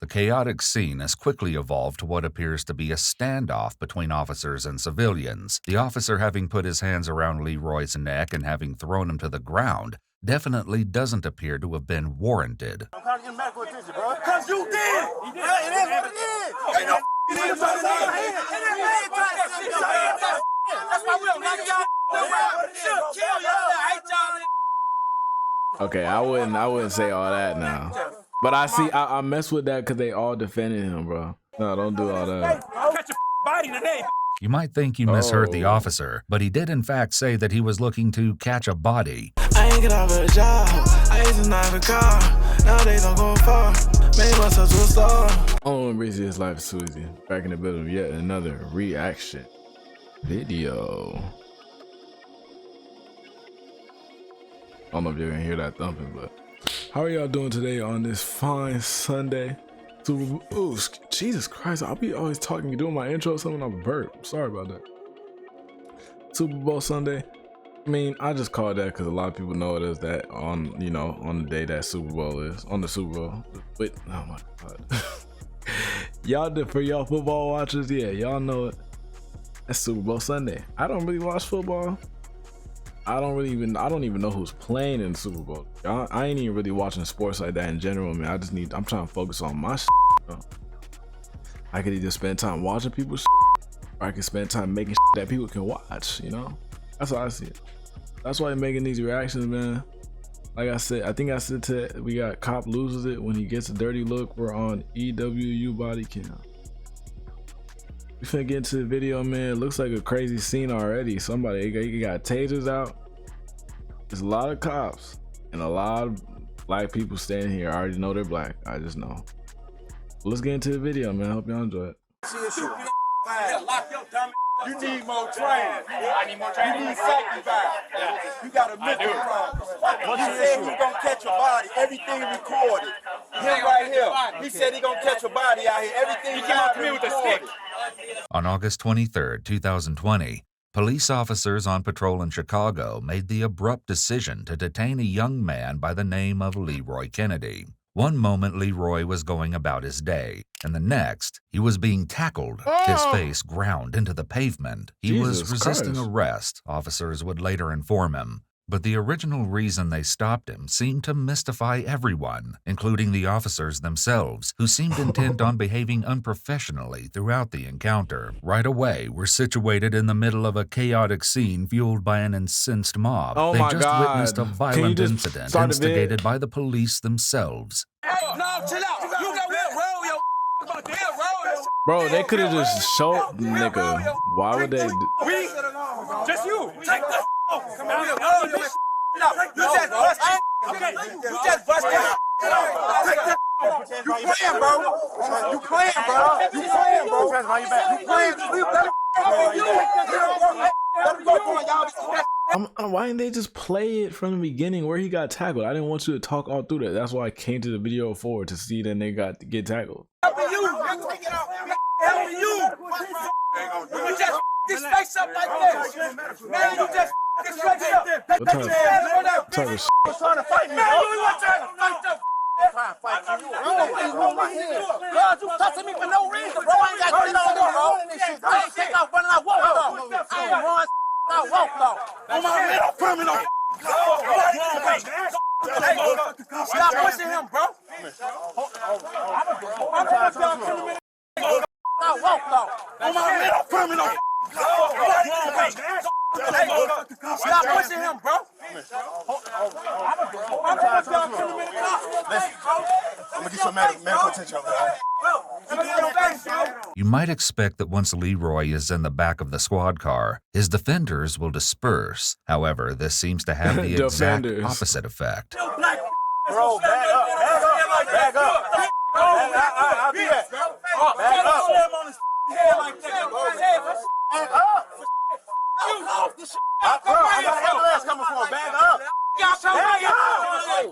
chaotic scene has quickly evolved to what appears to be a standoff between officers and civilians. The officer having put his hands around Leroy's neck and having thrown him to the ground definitely doesn't appear to have been warranted. I'm trying to get medical attention, bro. Because you did! He did. It is what it is! Ain't no that's why we don't like y'all. Kill y'all. I hate y'all. Okay, I wouldn't say all that now. But I mess with that because they all defended him, bro. No, don't do all that. I'll catch your body today. You might think you misheard the officer, but he did in fact say that he was looking to catch a body. I ain't get out of a job. I used to drive a car. Nowadays I'm going far. Made myself to a star. On Breezy Life is Susie. Back in the middle of yet another reaction video. I don't know if you're gonna hear that thumping, but how are y'all doing today on this fine Sunday? Ooh, Jesus Christ, I'll be always talking, doing my intro, something I'm a burp. Sorry about that. Super Bowl Sunday. I mean, I just call it that because a lot of people know it as that on, you know, on the day that Super Bowl is, on the Super Bowl. But, oh my God. Y'all, for y'all football watchers, yeah, y'all know it. That's Super Bowl Sunday. I don't really watch football. I don't even know who's playing in the Super Bowl. I ain't even really watching sports like that in general, man. I'm trying to focus on my shit, bro. I could either spend time watching people's shit, or I could spend time making shit that people can watch, you know? That's how I see it. That's why I'm making these reactions, man. Like I said, I think I said we got cop loses it when he gets a dirty look. We're on EWU body cam. We finna get into the video, man. It looks like a crazy scene already. Somebody got tasers out. There's a lot of cops and a lot of black people standing here. I already know they're black. I just know. But let's get into the video, man. I hope y'all enjoy it. You need more training. I need more training. You need sacrifice. You got a mental problem. He said he's gonna catch a body. Everything recorded. Him right here. He said he gonna catch a body out here. Everything came up to me with a stick. On August 23, 2020, police officers on patrol in Chicago made the abrupt decision to detain a young man by the name of Leroy Kennedy. One moment Leroy was going about his day, and the next, he was being tackled, his face ground into the pavement. He was resisting arrest, officers would later inform him. But the original reason they stopped him seemed to mystify everyone, including the officers themselves, who seemed intent on behaving unprofessionally throughout the encounter. Right away, we're situated in the middle of a chaotic scene fueled by an incensed mob. Oh they my just God. witnessed a violent incident instigated by the police themselves. Hey, no, chill out. You got roll your Bro, they could have just showed nigga. Why would they? Just you. Take the come on. You just bust. Okay. You just bust. You playing, bro. You playing, bro. You playing, bro. You playing. Why didn't they just play it from the beginning where he got tackled? I didn't want you to talk all through that. That's why I came to the video forward to see that they get tackled. Helping you. Helping you. You just this face up like this. Man, you just this face up. What type of shit? Trying to fight me, bro. You want trying to fight them. Trying to fight you. God, you touching me for no reason, bro. I ain't got shit on there, bro. I ain't take off running out walk though. I ain't run out walk though. On my little criminal. Stop pushing him, bro. I'm trying to tell him. Out walk though. On my little criminal. Stop pushing him, bro. I'm trying to tell him. I'm gonna get some medical attention over there. You might expect that once Leroy is in the back of the squad car, his defenders will disperse. However, this seems to have the exact opposite effect. Bro, back up, back up. I'll be that. Back up.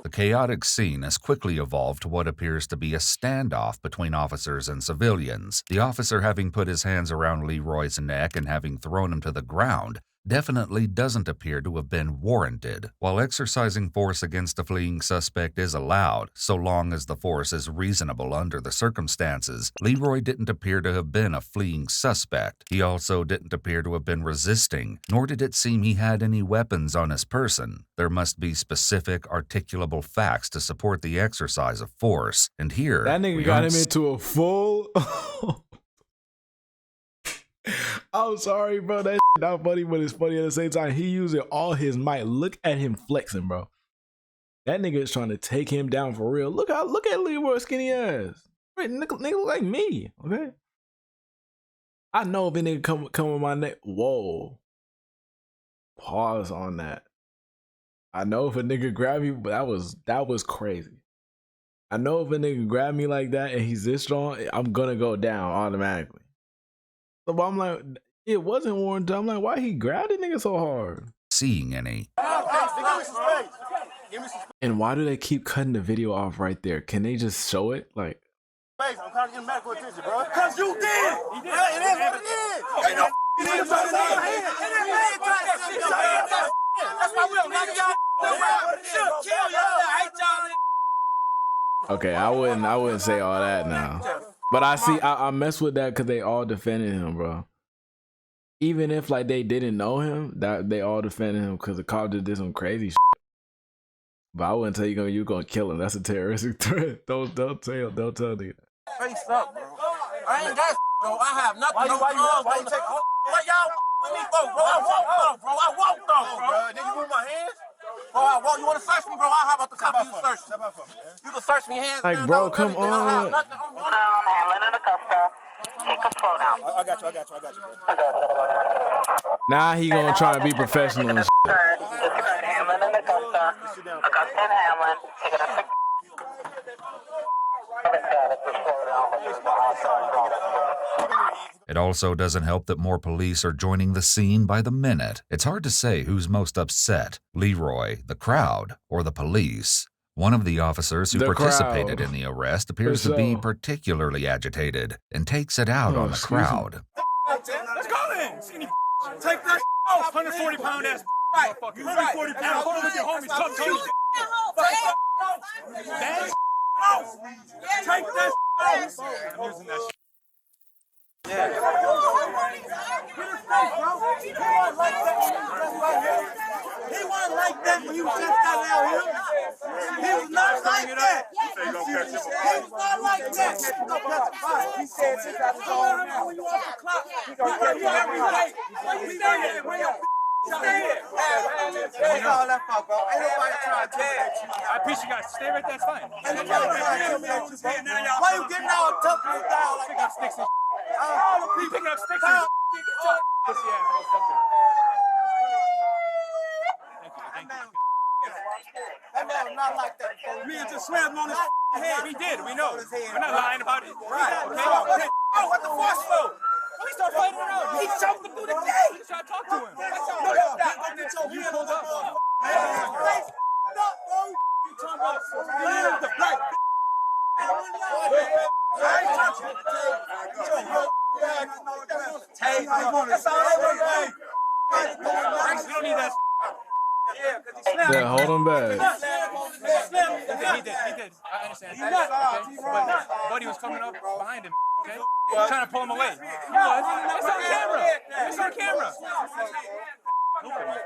The chaotic scene has quickly evolved to what appears to be a standoff between officers and civilians. The officer having put his hands around Leroy's neck and having thrown him to the ground definitely doesn't appear to have been warranted. While exercising force against a fleeing suspect is allowed, so long as the force is reasonable under the circumstances, Leroy didn't appear to have been a fleeing suspect. He also didn't appear to have been resisting, nor did it seem he had any weapons on his person. There must be specific, articulable facts to support the exercise of force, and here that nigga got him into a full. I'm sorry, bro. That's not funny, but it's funny at the same time. He using all his might. Look at him flexing, bro. That nigga is trying to take him down for real. Look at Leroy's skinny ass. Right, nigga look like me, okay? I know if a nigga come with my neck. Whoa. Pause on that. I know if a nigga grab me, but that was crazy. I know if a nigga grab me like that and he's this strong, I'm gonna go down automatically. So I'm like, it wasn't warranted. I'm like, why he grabbed the nigga so hard? Seeing any. And why do they keep cutting the video off right there? Can they just show it? Like, I'm trying to get medical attention, bro. Cause you did. He did. It is what it is. Ain't no nigga trying to say your hand. That's why we don't like y'all. Should kill y'all. I hate y'all. Okay, I wouldn't say all that now. But I mess with that because they all defended him, bro. Even if like they didn't know him, that they all defended him because the cop just did some crazy shit. But I wouldn't tell you gonna kill him. That's a terroristic threat. Don't tell nigga. Face up, bro. I ain't that bro. I have nothing. Why you take what y'all with me for, bro? I won't bro. I won't bro. Then you move my hands? Bro, I won't. You wanna search me, bro? How about the cop you search me? You can search me hands. Like, bro, come on. I got you. Nah, he gonna try and be professional and shit. It also doesn't help that more police are joining the scene by the minute. It's hard to say who's most upset, Leroy, the crowd, or the police. One of the officers who participated in the arrest appears to be particularly agitated and takes it out on the crowd. Let's go then. Take that off. 140-pound ass. Right. 140 pounds. Hold on with your homies. Come to you. Take that off. I'm using that shit. Yeah. He wasn't like that when you just got out here. He was not like that. He was not like that. He said, "Since I was on now, when you off the clock, you gonna catch you every day." We stay here. Where your stay here? That's all that fuck, bro. Ain't nobody trying to tell you. I appreciate you guys. Stay right there. That's fine. Ain't nobody trying to tell you, bro. Why you getting all tough and down like that? Sticks and all the people picking up sticks and pussy ass motherfucker. Thank you. That man was not like that. Me and just slammed him on his head. We did. We know. We're not lying about it. Right. Okay. Oh, what the force for? He started fighting around. He choked him through the gate. He tried to talk to him. You pulled up on him. You talking about the black. Yeah, hold him back. He did. I understand. Okay. But Buddy was coming up behind him. Okay? Trying to pull him away. He was. It's on camera. It's on camera.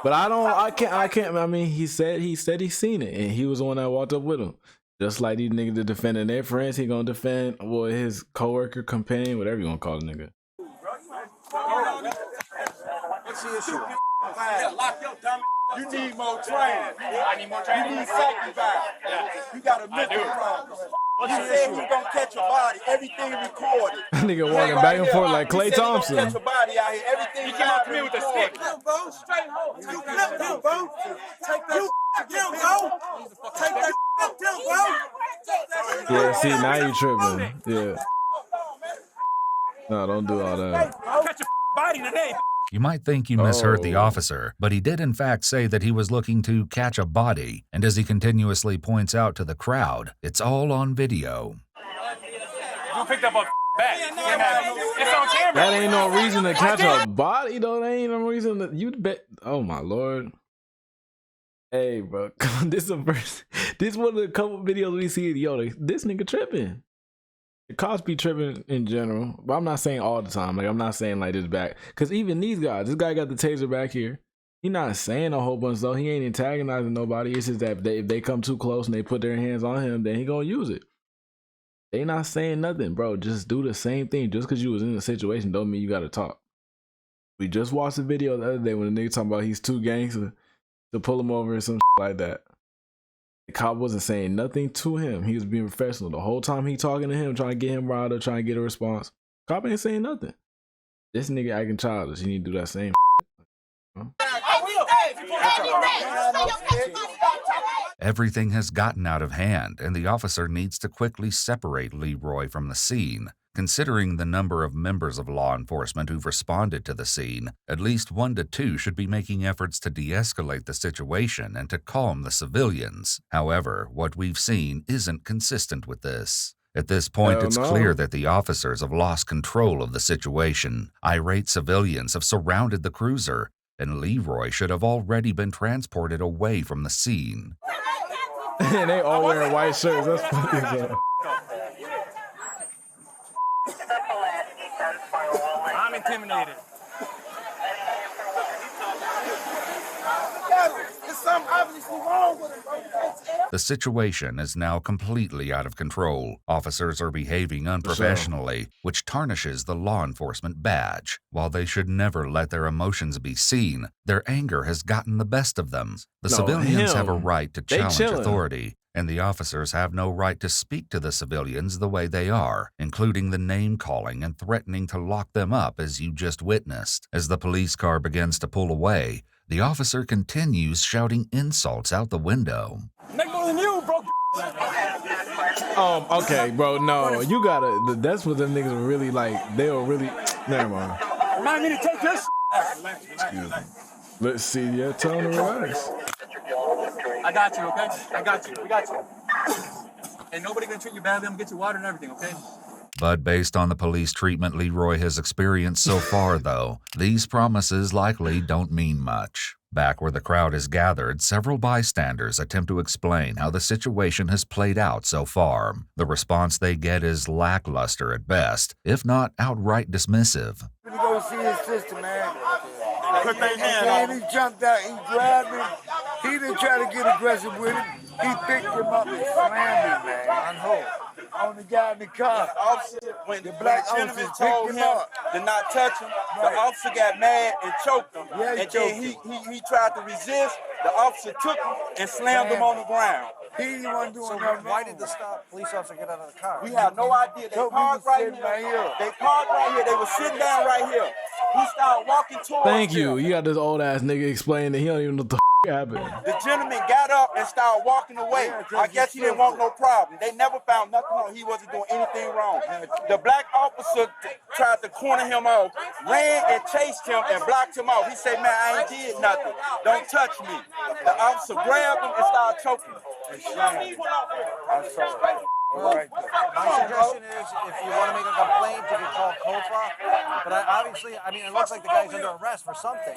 But I can't. I mean, he said he's seen it, and he was the one that walked up with him. Just like these niggas that defending their friends, he gonna defend his coworker, companion, whatever you gonna call the nigga. What's the issue? Lock your dumb. You need more training. I need more training. You need sacrifice. You got a mental problem. He said he's gonna catch a body. Everything recorded. Nigga walking back and forth like Klay Thompson. Catch a body out here. Everything. He came up to me with a stick. Straight home. You flipped him, bro. Take that. You bro. Take that. Bro. Yeah, see, now you tripping. Yeah. No, don't do all that. I'll catch a body today. You might think you misheard the officer, but he did in fact say that he was looking to catch a body, and as he continuously points out to the crowd, it's all on video. You picked up a It's on camera. That ain't no reason to catch a body, though. That ain't no reason to you bet. Oh my lord. Hey, bro, this is one of the couple videos we see. Yo, this nigga tripping. The cops be tripping in general, but I'm not saying all the time. Like, I'm not saying like this back, because even these guys, this guy got the taser back here. He not saying a whole bunch though. He ain't antagonizing nobody. It's just that if they come too close and they put their hands on him, then he gonna use it. They not saying nothing, bro. Just do the same thing. Just because you was in the situation don't mean you gotta talk. We just watched a video the other day when the nigga talking about he's too gangster to pull him over and some like that. The cop wasn't saying nothing to him. He was being professional the whole time. He talking to him, trying to get him riled up, trying to get a response. Cop ain't saying nothing. This nigga acting childish. He need to do that same. Everything has gotten out of hand, and the officer needs to quickly separate Leroy from the scene. Considering the number of members of law enforcement who've responded to the scene, at least 1 to 2 should be making efforts to de-escalate the situation and to calm the civilians. However, what we've seen isn't consistent with this. At this point, it's clear that the officers have lost control of the situation. Irate civilians have surrounded the cruiser, and Leroy should have already been transported away from the scene. And they all wearing white shirts. That's funny, bro. I'm intimidated. There's something obviously wrong with him, bro. The situation is now completely out of control. Officers are behaving unprofessionally, which tarnishes the law enforcement badge. While they should never let their emotions be seen, their anger has gotten the best of them. The civilians have a right to challenge authority, and the officers have no right to speak to the civilians the way they are, including the name-calling and threatening to lock them up as you just witnessed. As the police car begins to pull away, the officer continues shouting insults out the window. Make more than you, bro. Okay, bro, no, you gotta, that's what them niggas were really like, they were really, never mind. Remind me to take this. Let's see, yeah, tell him to relax. I got you, okay? I got you. We got you. Ain't nobody gonna treat you badly. I'm gonna get you water and everything, okay? But based on the police treatment Leroy has experienced so far, though, these promises likely don't mean much. Back where the crowd is gathered, several bystanders attempt to explain how the situation has played out so far. The response they get is lackluster at best, if not outright dismissive. He go see his sister, man. And he jumped out, he grabbed him. He didn't try to get aggressive with him. He picked him up and slammed him, man. On the guy in the car. When the black gentleman officer told picked him him up. to not touch him, the officer got mad and choked him. Yeah, and then he tried to resist. The officer took him and slammed him on the ground. He wasn't doing nothing. Why did the police officer get out of the car? We have no idea. They parked right here. They parked right here. They were sitting down right here. He started walking towards Thank you. them. You got this old ass nigga explaining that he don't even know what the happened. The gentleman got up and started walking away. I guess he didn't want no problem. They never found nothing on. He wasn't doing anything wrong. The black officer tried to corner him off, ran and chased him and blocked him off. He said, man, I ain't did nothing. Don't touch me. The officer grabbed him and started choking him. My suggestion is, if you want to make a complaint, you can call COFA. But obviously, I mean, it looks like the guy's under arrest for something.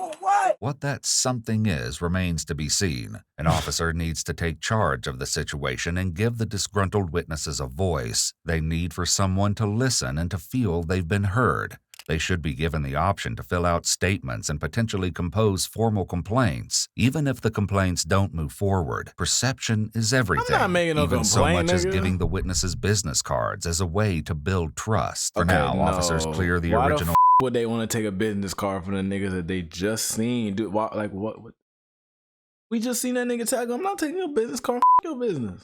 What that something is remains to be seen. An officer needs to take charge of the situation and give the disgruntled witnesses a voice. They need for someone to listen and to feel they've been heard. They should be given the option to fill out statements and potentially compose formal complaints. Even if the complaints don't move forward, perception is everything. I'm not making no even so complaint, much as nigga. giving the witnesses business cards as a way to build trust. For now, officers clear the Why original. would they want to take a business card from the niggas that they just seen? Dude, like what? We just seen that nigga tag him. I'm not taking your business card. Your business.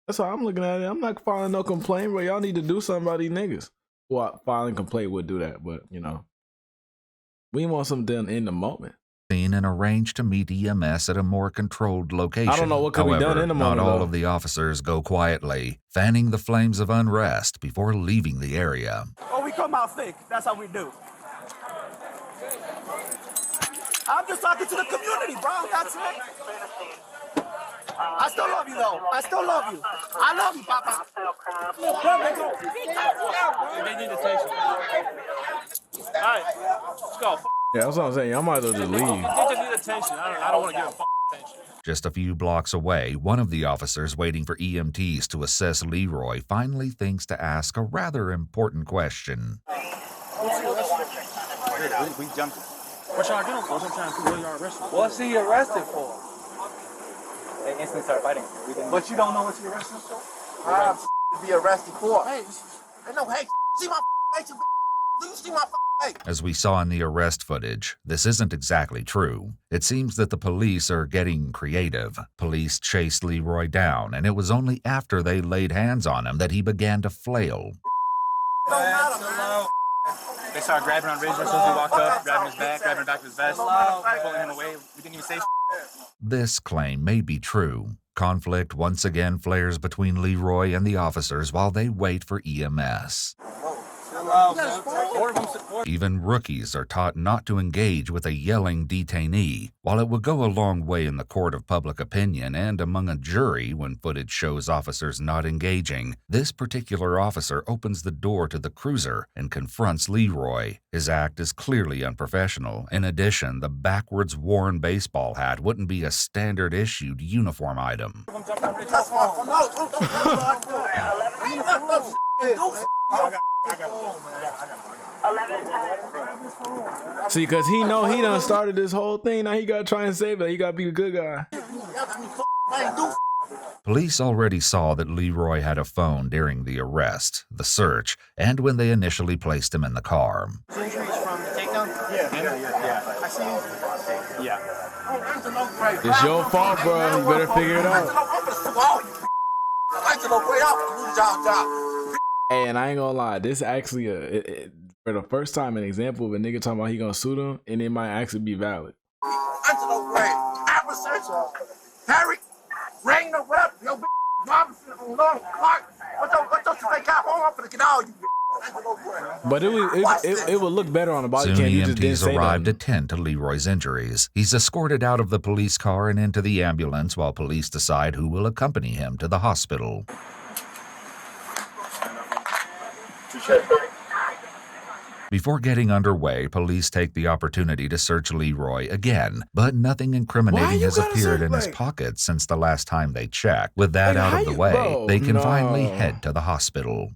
That's how I'm looking at it. I'm not filing no complaint, but y'all need to do something about these niggas. Well, filing complaint would do that, but you know, we want something done in the moment. And arrange to meet EMS at a more controlled location. I don't know what could be done in the moment. Not all though. of the officers go quietly, fanning the flames of unrest before leaving the area. Oh, we come out thick. That's how we do. I'm just talking to the community, bro. That's it. I still love you, though. I still love you. I love you, Papa. They need attention. All right, let's go. Yeah, that's what I'm saying. Y'all might as well just leave. They just need attention. I don't want to give them attention. Just a few blocks away, one of the officers waiting for EMTs to assess Leroy finally thinks to ask a rather important question. We jumped. What y'all doing? I'm trying to see what y'all arrested for. What's he arrested for? They instantly started fighting. But you don't know what he arrested for? To be arrested for. Hey, no, hey, see my face? Do you see my face? As we saw in the arrest footage, this isn't exactly true. It seems that the police are getting creative. Police chased Leroy down, and it was only after they laid hands on him that he began to flail. They started grabbing on Razor as soon as he walked up, grabbing his back, grabbing the back of his vest, pulling him away. We didn't even say. This claim may be true. Conflict once again flares between Leroy and the officers while they wait for EMS. Even rookies are taught not to engage with a yelling detainee. While it would go a long way in the court of public opinion and among a jury when footage shows officers not engaging, this particular officer opens the door to the cruiser and confronts Leroy. His act is clearly unprofessional. In addition, the backwards worn baseball hat wouldn't be a standard issued uniform item. See, because he know he done started this whole thing. Now he got to try and save it. He got to be a good guy. Police already saw that Leroy had a phone during the arrest, the search, and when they initially placed him in the car. Injuries from the takedown? Yeah. I see you. Yeah. It's your fault, bro. You better figure it out. Hey, and I ain't gonna lie, this actually for the first time an example of a nigga talking about he gonna sue them, and it might actually be valid. Harry, ring the rep, yo, Robinson on Long Park. What you think home? I'm gonna get all you. But it would look better on the body Soon cam. You just didn't EMTs say arrived nothing. to tend to Leroy's injuries. He's escorted out of the police car and into the ambulance while police decide who will accompany him to the hospital. Before getting underway, police take the opportunity to search Leroy again, but nothing incriminating has appeared in his pocket since the last time they checked. With that out of the way, they can finally head to the hospital.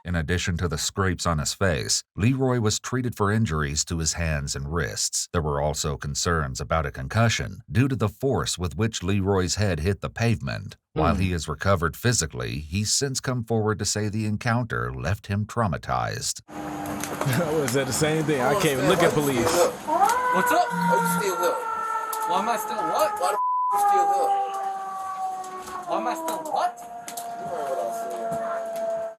In addition to the scrapes on his face, Leroy was treated for injuries to his hands and wrists. There were also concerns about a concussion due to the force with which Leroy's head hit the pavement. While he is recovered physically, he's since come forward to say the encounter left him traumatized. Was that the same thing? I can't even look at police. What's up? Oh, you still here? Why am I still what? Why the you still here? Why am I still what? You heard what I said.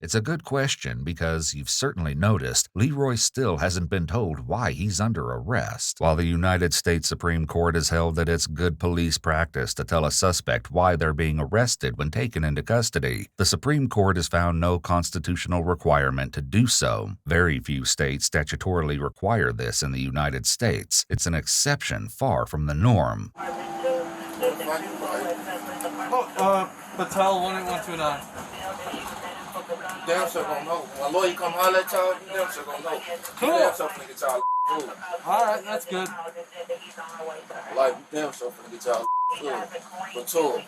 It's a good question because you've certainly noticed Leroy still hasn't been told why he's under arrest. While the United States Supreme Court has held that it's good police practice to tell a suspect why they're being arrested when taken into custody, the Supreme Court has found no constitutional requirement to do so. Very few states statutorily require this in the United States. It's an exception far from the norm. Patel 18129. Damn sure gonna know. When a lawyer come holler at y'all, you damn sure gonna know. You damn sure finna get y'all food. Alright, that's good. Like, you damn sure finna get y'all food. But tour.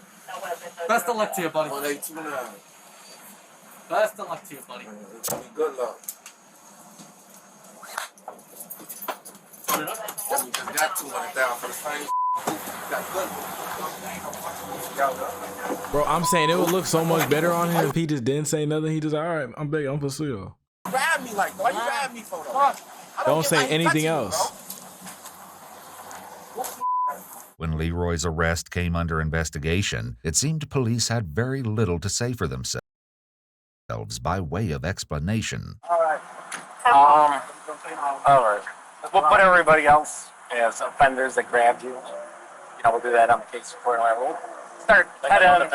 Best of luck to you, buddy. 1829. Best of luck to you, buddy. Good luck. We just got 200,000 for the same. Got good. Bro, I'm saying it would look so much better on him if he just didn't say nothing. He just, all right, I'm begging, I'm pursue you. Grab me like, why you grab me for though? Don't say anything else. When Leroy's arrest came under investigation, it seemed police had very little to say for themselves by way of explanation. All right. We'll put everybody else as offenders that grabbed you. We'll do that on the case report. We'll start head on.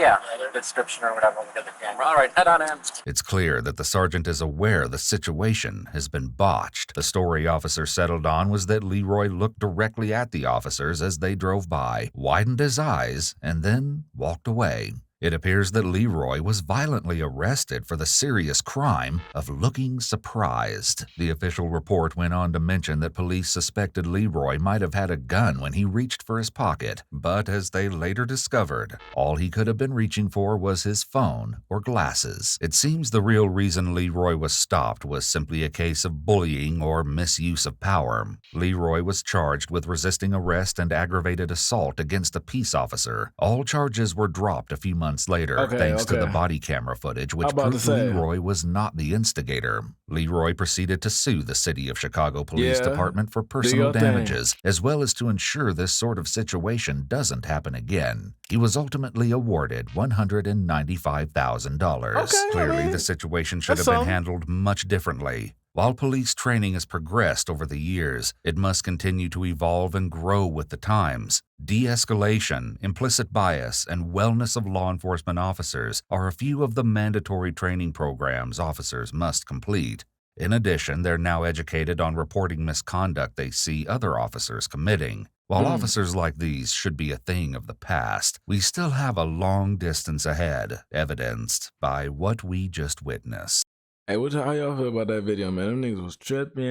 Yeah, the description or whatever. Look at the camera. All right, head on in. It's clear that the sergeant is aware the situation has been botched. The story officer settled on was that Leroy looked directly at the officers as they drove by, widened his eyes, and then walked away. It appears that Leroy was violently arrested for the serious crime of looking surprised. The official report went on to mention that police suspected Leroy might have had a gun when he reached for his pocket, but as they later discovered, all he could have been reaching for was his phone or glasses. It seems the real reason Leroy was stopped was simply a case of bullying or misuse of power. Leroy was charged with resisting arrest and aggravated assault against a peace officer. All charges were dropped a few months later, thanks to the body camera footage, which proved Leroy was not the instigator. Leroy proceeded to sue the City of Chicago Police Department for personal damages, as well as to ensure this sort of situation doesn't happen again. He was ultimately awarded $195,000. Clearly, the situation should have been handled much differently. While police training has progressed over the years, it must continue to evolve and grow with the times. De-escalation, implicit bias, and wellness of law enforcement officers are a few of the mandatory training programs officers must complete. In addition, they're now educated on reporting misconduct they see other officers committing. While officers like these should be a thing of the past, we still have a long distance ahead, evidenced by what we just witnessed. Hey, how y'all feel about that video, man? Them niggas was tripping.